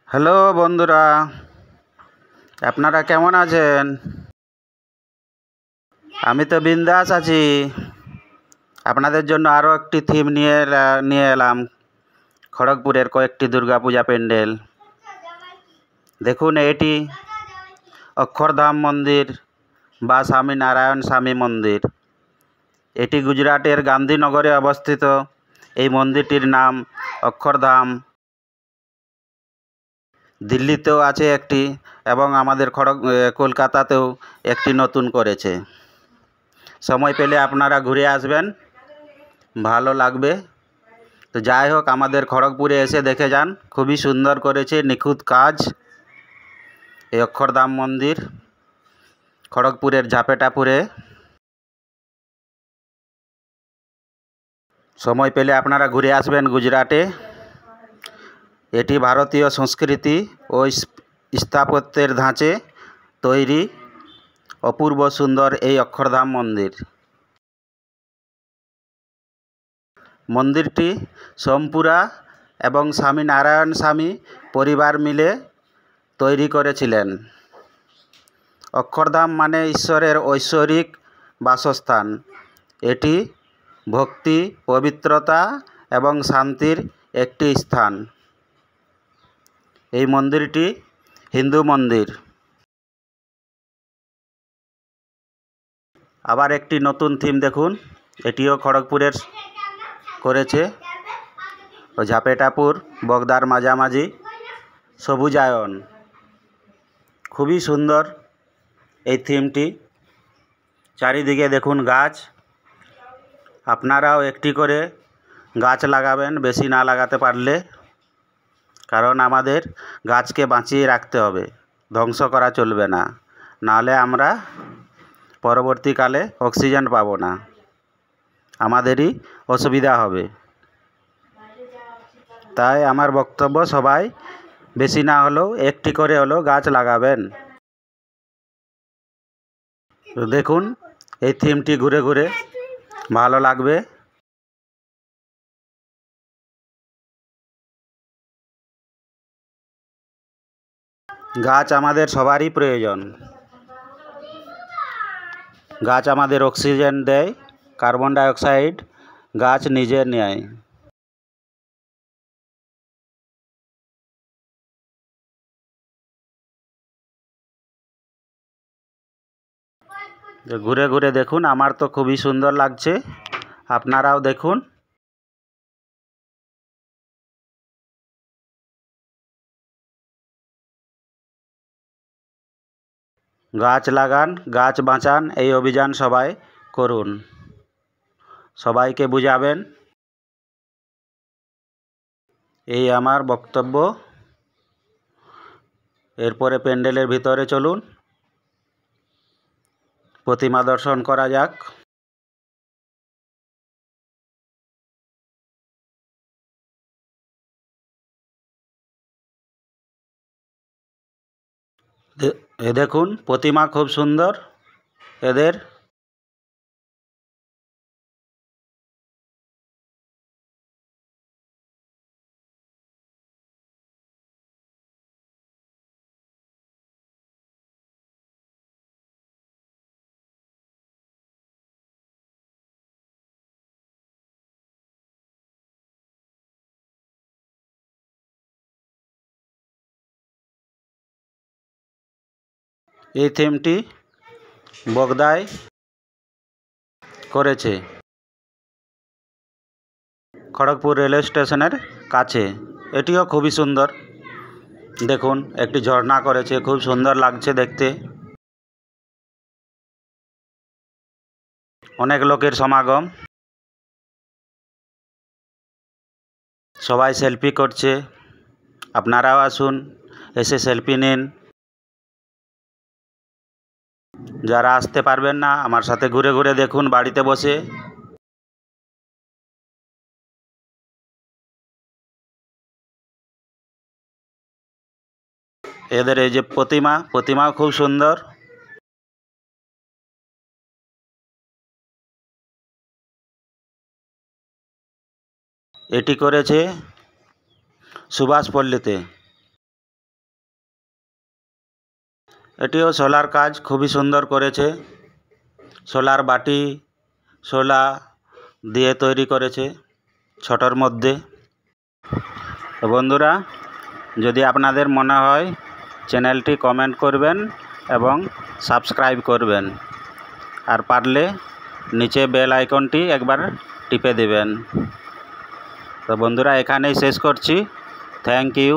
Hello বন্ধুরা, আপনারা কেমন আছেন? আমি তো বিন্দাস আছি। আপনাদের জন্য আরও একটি থিম নিয়ে এলাম। খড়গপুরের কয়েকটি দুর্গাপূজা প্যান্ডেল। দেখুন, এটি অক্ষরধাম মন্দির বা স্বামীনারায়ণ স্বামী মন্দির। এটি গুজরাটের গান্ধীনগরে অবস্থিত। এই মন্দিরটির নাম অক্ষরধাম। দিল্লিতেও আছে একটি, এবং আমাদের কলকাতাতেও একটি নতুন করেছে। সময় পেলে আপনারা ঘুরে আসবেন, ভালো লাগবে। তো যাই হোক, আমাদের খড়গপুরে এসে দেখে যান, খুবই সুন্দর করেছে, নিখুঁত কাজ। এই অক্ষরধাম মন্দির খড়গপুরের ঝাপেটাপুরে। সময় পেলে আপনারা ঘুরে আসবেন গুজরাটে। এটি ভারতীয় সংস্কৃতি ও স্থাপত্যের ধাঁচে তৈরি অপূর্ব সুন্দর এই অক্ষরধাম মন্দির। মন্দিরটি সোমপুরা এবং স্বামীনারায়ণ স্বামী পরিবার মিলে তৈরি করেছিলেন। অক্ষরধাম মানে ঈশ্বরের ঐশ্বরিক বাসস্থান। এটি ভক্তি, পবিত্রতা এবং শান্তির একটি স্থান। এই মন্দিরটি হিন্দু মন্দির। আবার একটি নতুন থিম দেখুন, এটিও খড়গপুরের করেছে। ঝাপেটাপুর বগদার মাঝামাঝি সবুজায়ন। খুবই সুন্দর এই থিমটি। চারিদিকে দেখুন গাছ। আপনারাও একটি করে গাছ লাগাবেন, বেশি না লাগাতে পারলে, কারণ আমাদের গাছকে বাঁচিয়ে রাখতে হবে, ধ্বংস করা চলবে না, নাহলে আমরা পরবর্তীকালে অক্সিজেন পাবো না, আমাদেরই অসুবিধা হবে। তাই আমার বক্তব্য, সবাই বেশি না হলেও একটি করে হলেও গাছ লাগাবেন। তো দেখুন, এই থিমটি ঘুরে ঘুরে ভালো লাগবে। গাছ আমাদের সবারই প্রয়োজন। গাছ আমাদের অক্সিজেন দেয়, কার্বন ডাইঅক্সাইড গাছ নিজে নেয়। ঘুরে ঘুরে দেখুন, আমার তো খুবই সুন্দর লাগছে, আপনারাও দেখুন। গাছ লাগান, গাছ বাঁচান, এই অভিযান সবাই করুন, সবাইকে বুঝাবেন। এই আমার বক্তব্য। এরপরে প্যান্ডেলের ভিতরে চলুন, প্রতিমা দর্শন করা যাক। এ দেখুন, প্রতিমা খুব সুন্দর এদের। এই থিমটি বগদায় করেছে, খড়গপুর রেলওয়ে স্টেশনের কাছে। এটিও খুবই সুন্দর। দেখুন, একটি ঝর্ণা করেছে, খুব সুন্দর লাগছে দেখতে। অনেক লোকের সমাগম, সবাই সেলফি করছে। আপনারাও আসুন, এসে সেলফি নিন। যারা আসতে পারবেন না, আমার সাথে ঘুরে ঘুরে দেখুন বাড়িতে বসে। এদের এই যে প্রতিমাও খুব সুন্দর। এটি করেছে সুভাষপল্লীতে। এটিও সোলার কাজ খুবই সুন্দর করেছে। সোলার বাটি শোলা দিয়ে তৈরি করেছে ছোটোর মধ্যে। তো বন্ধুরা, যদি আপনাদের মনে হয় চ্যানেলটি কমেন্ট করবেন এবং সাবস্ক্রাইব করবেন, আর পারলে নিচে বেল আইকনটি একবার টিপে দেবেন। তো বন্ধুরা, এখানেই শেষ করছি। Thank you.